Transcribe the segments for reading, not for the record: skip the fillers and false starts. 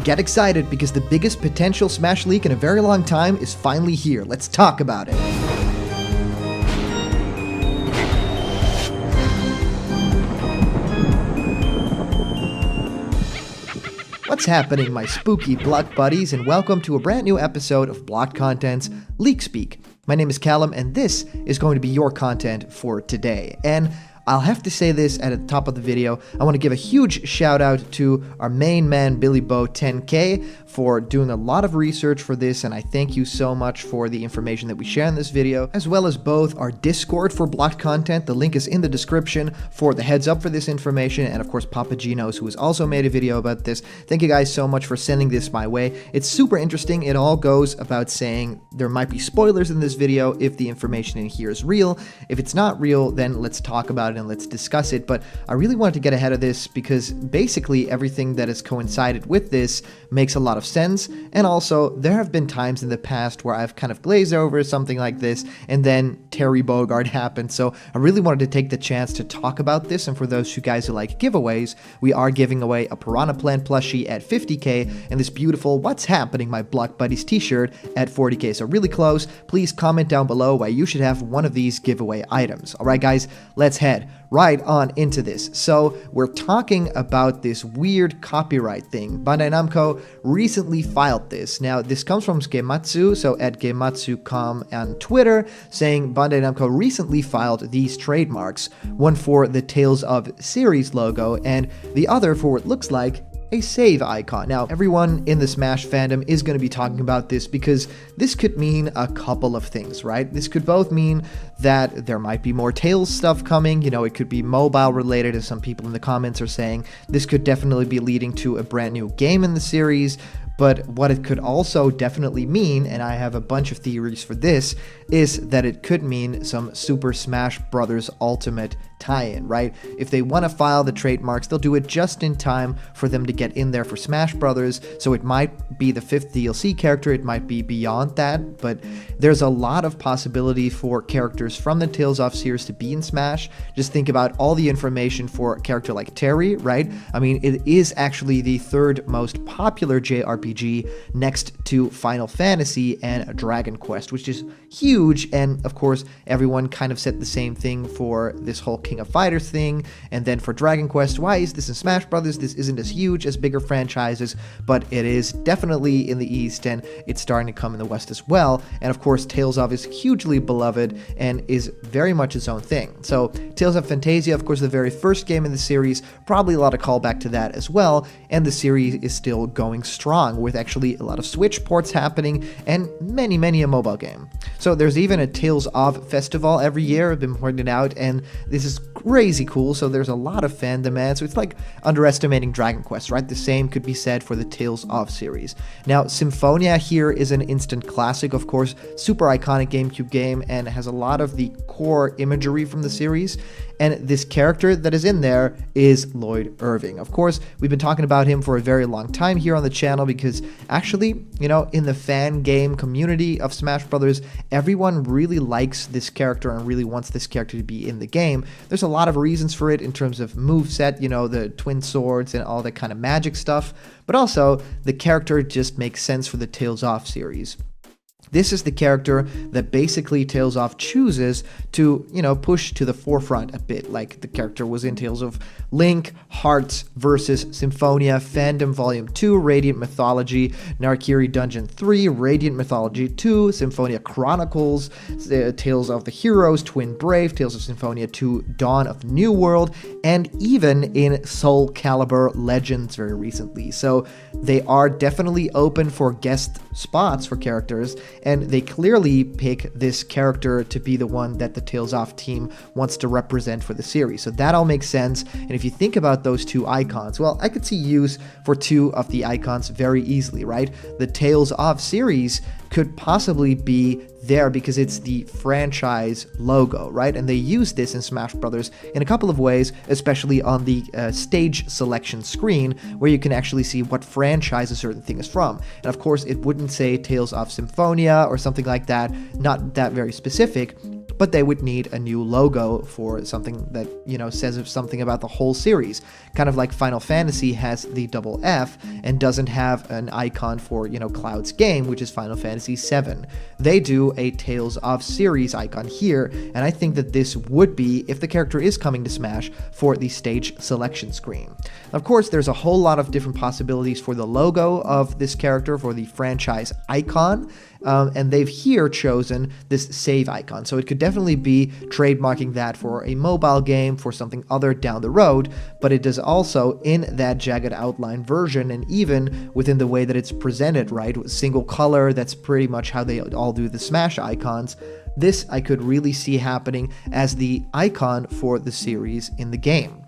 Get excited because the biggest potential Smash leak in a very long time is finally here. Let's talk about it. What's happening, my spooky block buddies, and welcome to a brand new episode of Blocked Content's Leak Speak. My name is Callum, and this is going to be your content for today. And I'll have to say this at the top of the video. I want to give a huge shout out to our main man, Billy Bo 10K, for doing a lot of research for this, and I thank you so much for the information that we share in this video, as well as both our Discord for blocked content. The link is in the description for the heads up for this information, and of course Papa Geno's, who has also made a video about this. Thank you guys so much for sending this my way. It's super interesting. It all goes about saying there might be spoilers in this video if the information in here is real. If it's not real, then let's talk about it and let's discuss it. But I really wanted to get ahead of this because basically everything that has coincided with this makes a lot of sense. And also there have been times in the past where I've kind of glazed over something like this and then Terry Bogard happened. So I really wanted to take the chance to talk about this. And for those of you guys who like giveaways, we are giving away a Piranha Plant plushie at 50k and this beautiful What's Happening My Block Buddies t-shirt at 40k. So really close. Please comment down below why you should have one of these giveaway items. All right, guys, let's head right on into this. So we're talking about this weird copyright thing. Bandai Namco recently filed this. Now this comes from Gematsu, so at Gematsu.com on Twitter, saying Bandai Namco recently filed these trademarks, one for the Tales of series logo and the other for what looks like a save icon. Now, everyone in the Smash fandom is going to be talking about this because this could mean a couple of things, right? This could both mean that there might be more Tales stuff coming, you know, it could be mobile related, as some people in the comments are saying. This could definitely be leading to a brand new game in the series. But what it could also definitely mean, and I have a bunch of theories for this, is that it could mean some Super Smash Bros. Ultimate tie-in, right? If they want to file the trademarks, they'll do it just in time for them to get in there for Smash Brothers. So it might be the 5th DLC character, it might be beyond that, but there's a lot of possibility for characters from the Tales of series to be in Smash. Just think about all the information for a character like Terry, right? I mean, it is actually the 3rd most popular JRPG next to Final Fantasy and Dragon Quest, which is huge. And of course, everyone kind of said the same thing for this whole King of Fighters thing, and then for Dragon Quest, why is this in Smash Brothers? This isn't as huge as bigger franchises, but it is definitely in the East, and it's starting to come in the West as well. And of course, Tales of is hugely beloved and is very much its own thing. So Tales of Fantasia, of course, the very first game in the series, probably a lot of callback to that as well, and the series is still going strong with actually a lot of Switch ports happening and many a mobile game. So there's even a Tales of festival every year, I've been pointing it out, and this is crazy cool. So there's a lot of fan demand. So it's like underestimating Dragon Quest, right? The same could be said for the Tales of series. Now, Symphonia here is an instant classic, of course, super iconic GameCube game, and has a lot of the core imagery from the series. And this character that is in there is Lloyd Irving. Of course, we've been talking about him for a very long time here on the channel because actually, you know, in the fan game community of Smash Brothers, everyone really likes this character and really wants this character to be in the game. There's a lot of reasons for it in terms of moveset, you know, the twin swords and all that kind of magic stuff, but also the character just makes sense for the Tales of series. This is the character that basically Tales of chooses to, you know, push to the forefront a bit, like the character was in Tales of Link, Hearts versus Symphonia, Fandom Volume 2, Radiant Mythology, Narkiri Dungeon 3, Radiant Mythology 2, Symphonia Chronicles, Tales of the Heroes, Twin Brave, Tales of Symphonia 2, Dawn of New World, and even in Soul Calibur Legends very recently. So they are definitely open for guest spots for characters, and they clearly pick this character to be the one that the Tales of team wants to represent for the series. So that all makes sense. And if you think about those two icons, well, I could see use for two of the icons very easily, right? The Tales of series could possibly be there because it's the franchise logo, right? And they use this in Smash Brothers in a couple of ways, especially on the stage selection screen, where you can actually see what franchise a certain thing is from. And of course, it wouldn't say Tales of Symphonia or something like that, not that very specific, but they would need a new logo for something that, says something about the whole series. Kind of like Final Fantasy has the double F and doesn't have an icon for, Cloud's game, which is Final Fantasy VII. They do a Tales of series icon here, and I think that this would be, if the character is coming to Smash, for the stage selection screen. Of course, there's a whole lot of different possibilities for the logo of this character, for the franchise icon, and they've here chosen this save icon. So it could definitely be trademarking that for a mobile game, for something other down the road, but it does also in that jagged outline version, and even within the way that it's presented, right? Single color, that's pretty much how they all do the Smash icons. This I could really see happening as the icon for the series in the game.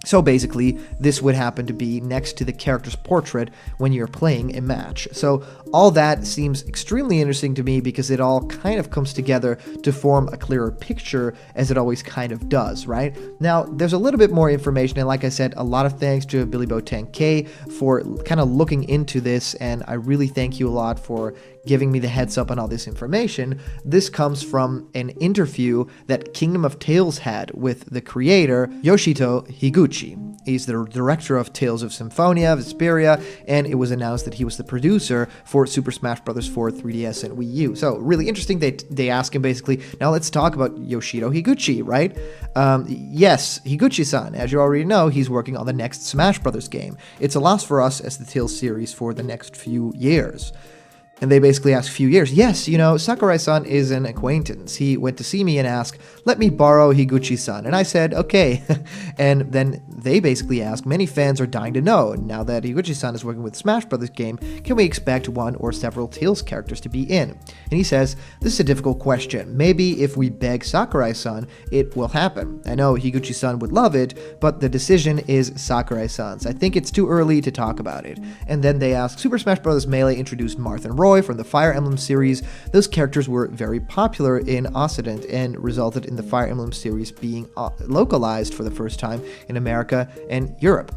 So basically, this would happen to be next to the character's portrait when you're playing a match. So all that seems extremely interesting to me because it all kind of comes together to form a clearer picture, as it always kind of does, right? Now, there's a little bit more information, and like I said, a lot of thanks to BillyBo10K for kind of looking into this, and I really thank you a lot for giving me the heads up on all this information. This comes from an interview that Kingdom of Tales had with the creator, Yoshito Higuchi. He's the director of Tales of Symphonia, Vesperia, and it was announced that he was the producer for Super Smash Bros. For 3DS and Wii U. So really interesting. They ask him basically, now let's talk about Yoshito Higuchi, right? Yes, Higuchi-san, as you already know, he's working on the next Smash Bros. Game. It's a loss for us as the Tales series for the next few years. And they basically ask, few years. Yes, Sakurai-san is an acquaintance. He went to see me and asked, let me borrow Higuchi-san. And I said, okay. And then they basically ask, many fans are dying to know, now that Higuchi-san is working with Smash Bros. Game, can we expect one or several Tales characters to be in? And he says, this is a difficult question. Maybe if we beg Sakurai-san, it will happen. I know Higuchi-san would love it, but the decision is Sakurai-san's. I think it's too early to talk about it. And then they ask, Super Smash Bros. Melee introduced Marth and Roy from the Fire Emblem series. Those characters were very popular in Occident and resulted in the Fire Emblem series being localized for the first time in America and Europe.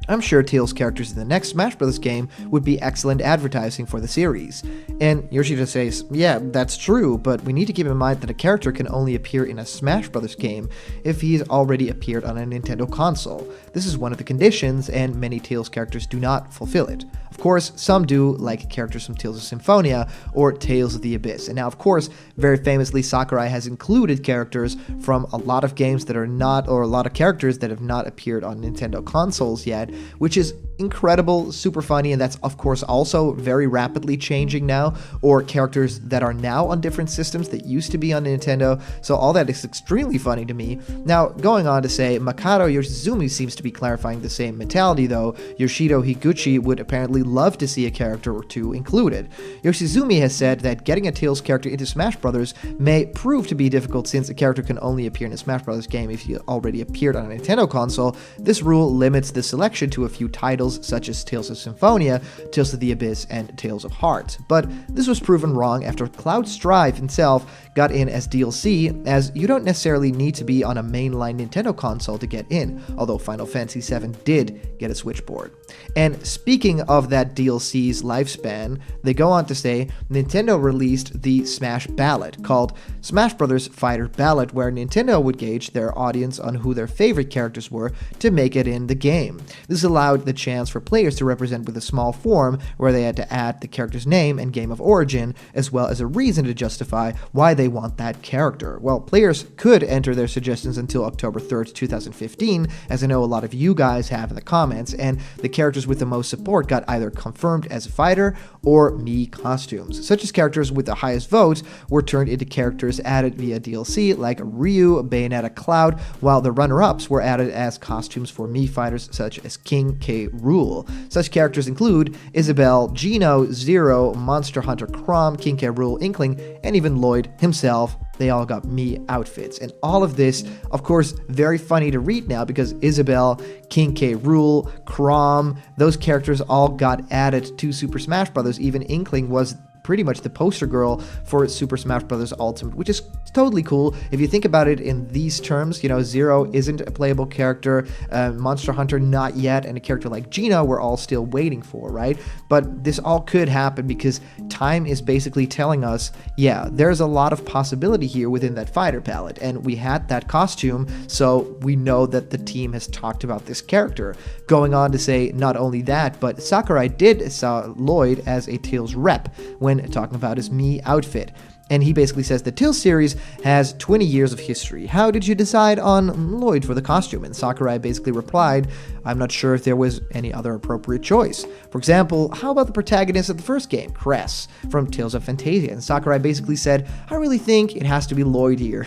I'm sure Tales characters in the next Smash Bros. Game would be excellent advertising for the series. And Yoshida says, yeah, that's true, but we need to keep in mind that a character can only appear in a Smash Bros. Game if he's already appeared on a Nintendo console. This is one of the conditions, and many Tales characters do not fulfill it. Of course, some do, like characters from Tales of Symphonia or Tales of the Abyss. And now, of course, very famously, Sakurai has included characters from a lot of games that are not, or a lot of characters that have not appeared on Nintendo consoles yet, which is incredible, super funny, and that's of course also very rapidly changing now, or characters that are now on different systems that used to be on Nintendo, so all that is extremely funny to me. Now, going on to say, Makoto Yoshizumi seems to be clarifying the same mentality though. Yoshito Higuchi would apparently love to see a character or two included. Yoshizumi has said that getting a Tales character into Smash Bros. May prove to be difficult since a character can only appear in a Smash Bros. Game if he already appeared on a Nintendo console. This rule limits the selection to a few titles such as Tales of Symphonia, Tales of the Abyss, and Tales of Hearts. But this was proven wrong after Cloud Strife himself got in as DLC, as you don't necessarily need to be on a mainline Nintendo console to get in, although Final Fantasy VII did get a switchboard. And speaking of that DLC's lifespan, they go on to say, Nintendo released the Smash Ballot, called Smash Bros. Fighter Ballot, where Nintendo would gauge their audience on who their favorite characters were to make it in the game. This allowed the chance for players to represent with a small form where they had to add the character's name and game of origin, as well as a reason to justify why they want that character. Well, players could enter their suggestions until October 3rd, 2015, as I know a lot of you guys have in the comments, and the characters with the most support got either confirmed as a fighter or Mii costumes. Such as characters with the highest votes were turned into characters added via DLC like Ryu, Bayonetta, Cloud, while the runner-ups were added as costumes for Mii fighters such as King K. Rool. Such characters include Isabelle, Geno, Zero, Monster Hunter Chrom, King K. Rool, Inkling, and even Lloyd himself. They all got Mii outfits. And all of this, of course, very funny to read now because Isabelle, King K. Rool, Chrom, those characters all got added to Super Smash Bros. Even Inkling was pretty much the poster girl for Super Smash Bros. Ultimate, which is It's totally cool. If you think about it in these terms, Zero isn't a playable character, Monster Hunter not yet, and a character like Geno we're all still waiting for, right? But this all could happen because time is basically telling us, yeah, there's a lot of possibility here within that fighter palette, and we had that costume, so we know that the team has talked about this character. Going on to say not only that, but Sakurai did saw Lloyd as a Tails rep when talking about his Mii outfit. And he basically says the Tails series has 20 years of history. How did you decide on Lloyd for the costume? And Sakurai basically replied, I'm not sure if there was any other appropriate choice. For example, how about the protagonist of the first game, Cress, from Tales of Phantasia? And Sakurai basically said, I really think it has to be Lloyd here.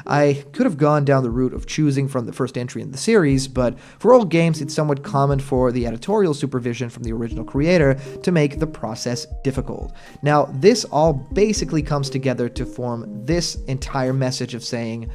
I could have gone down the route of choosing from the first entry in the series, but for old games, it's somewhat common for the editorial supervision from the original creator to make the process difficult. Now, this all basically comes together to form this entire message of saying,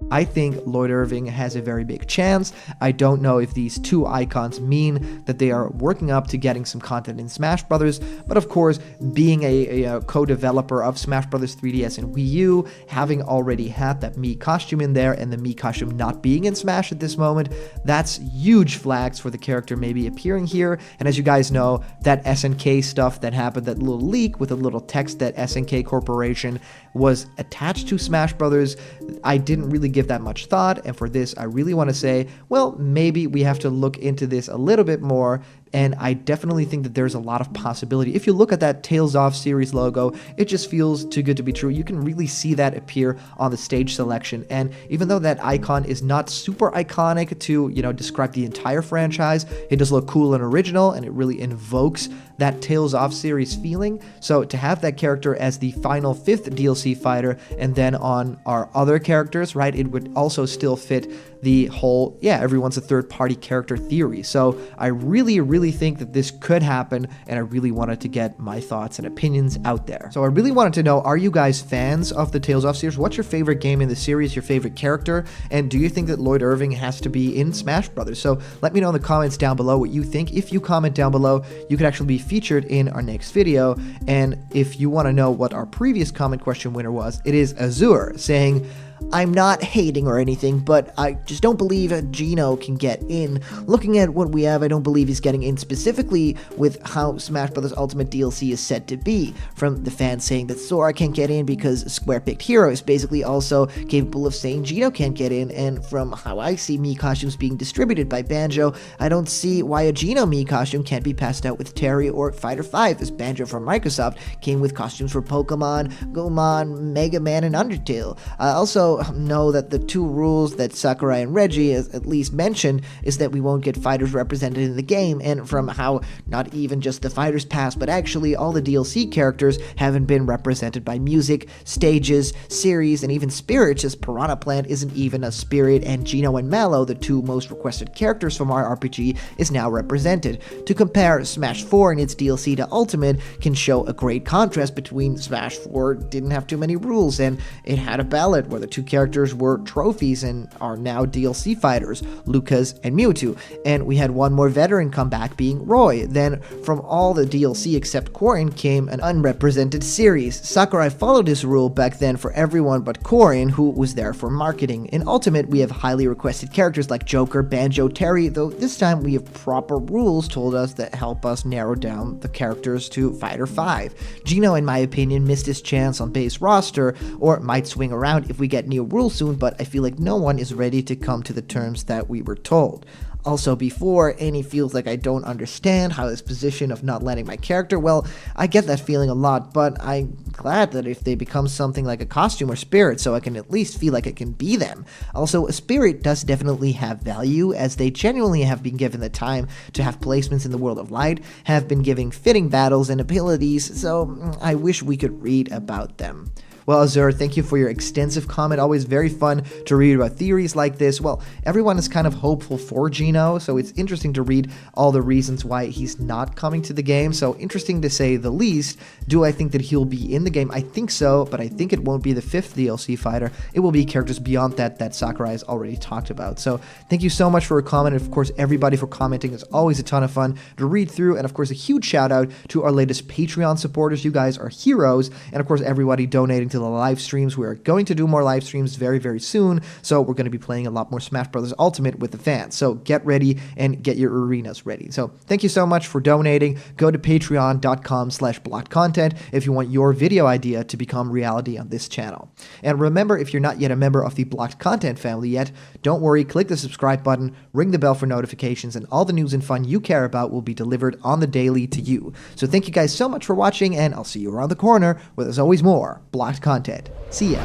I think Lloyd Irving has a very big chance. I don't know if these two icons mean that they are working up to getting some content in Smash Brothers, but of course, being a co-developer of Smash Brothers 3DS and Wii U, having already had that Mii costume in there and the Mii costume not being in Smash at this moment, that's huge flags for the character maybe appearing here. And as you guys know, that SNK stuff that happened, that little leak with a little text that SNK Corporation was attached to Smash Brothers, I didn't really give that much thought, and for this I really want to say, well, maybe we have to look into this a little bit more, and I definitely think that there's a lot of possibility. If you look at that Tales of series logo, it just feels too good to be true. You can really see that appear on the stage selection, and even though that icon is not super iconic to, describe the entire franchise, it does look cool and original, and it really invokes that Tales of series feeling. So to have that character as the final 5th DLC fighter, and then on our other characters, right, it would also still fit the whole, everyone's a third-party character theory. So I really think that this could happen, and I really wanted to get my thoughts and opinions out there. So I really wanted to know, are you guys fans of the Tales of series? What's your favorite game in the series, your favorite character, and do you think that Lloyd Irving has to be in Smash Brothers? So let me know in the comments down below what you think. If you comment down below, you could actually be featured in our next video. And if you want to know what our previous comment question winner was, it is Azure saying, I'm not hating or anything, but I just don't believe Geno can get in. Looking at what we have, I don't believe he's getting in, specifically with how Smash Bros. Ultimate DLC is said to be. From the fans saying that Sora can't get in because Square picked Hero is basically also capable of saying Geno can't get in, and from how I see Mii costumes being distributed by Banjo, I don't see why a Geno Mii costume can't be passed out with Terry or Fighter 5, as Banjo from Microsoft came with costumes for Pokemon, Gomon, Mega Man, and Undertale. I also know that the two rules that Sakurai and Reggie has at least mentioned is that we won't get fighters represented in the game, and from how not even just the Fighters Pass, but actually all the DLC characters haven't been represented by music, stages, series, and even spirits, as Piranha Plant isn't even a spirit, and Geno and Mallow, the two most requested characters from our RPG, is now represented. To compare Smash 4 and its DLC to Ultimate can show a great contrast between Smash 4 didn't have too many rules, and it had a ballot where the two characters were trophies and are now DLC fighters, Lucas and Mewtwo, and we had one more veteran come back being Roy. Then from all the DLC except Corrin came an unrepresented series. Sakurai followed this rule back then for everyone but Corrin, who was there for marketing. In Ultimate, we have highly requested characters like Joker, Banjo, Terry, though this time we have proper rules told us that help us narrow down the characters to Fighter 5. Geno, in my opinion, missed his chance on base roster, or might swing around if we get new rules soon, but I feel like no one is ready to come to the terms that we were told. Also, before Annie feels like I don't understand how this position of not letting my character, well, I get that feeling a lot, but I'm glad that if they become something like a costume or spirit, so I can at least feel like I can be them. Also, a spirit does definitely have value, as they genuinely have been given the time to have placements in the world of light, have been giving fitting battles and abilities, so I wish we could read about them. Well, Azur, thank you for your extensive comment. Always very fun to read about theories like this. Well, everyone is kind of hopeful for Geno, so it's interesting to read all the reasons why he's not coming to the game. So interesting to say the least. Do I think that he'll be in the game? I think so, but I think it won't be the 5th DLC fighter. It will be characters beyond that Sakurai has already talked about. So thank you so much for your comment, and of course, everybody for commenting. It's always a ton of fun to read through, and of course, a huge shout out to our latest Patreon supporters. You guys are heroes, and of course, everybody donating to to the live streams. We're going to do more live streams very, very soon, so we're going to be playing a lot more Smash Bros. Ultimate with the fans. So get ready and get your arenas ready. So thank you so much for donating. Go to patreon.com/blockedcontent if you want your video idea to become reality on this channel. And remember, if you're not yet a member of the Blocked Content family yet, don't worry, click the subscribe button, ring the bell for notifications, and all the news and fun you care about will be delivered on the daily to you. So thank you guys so much for watching, and I'll see you around the corner where there's always more Blocked Content. See ya.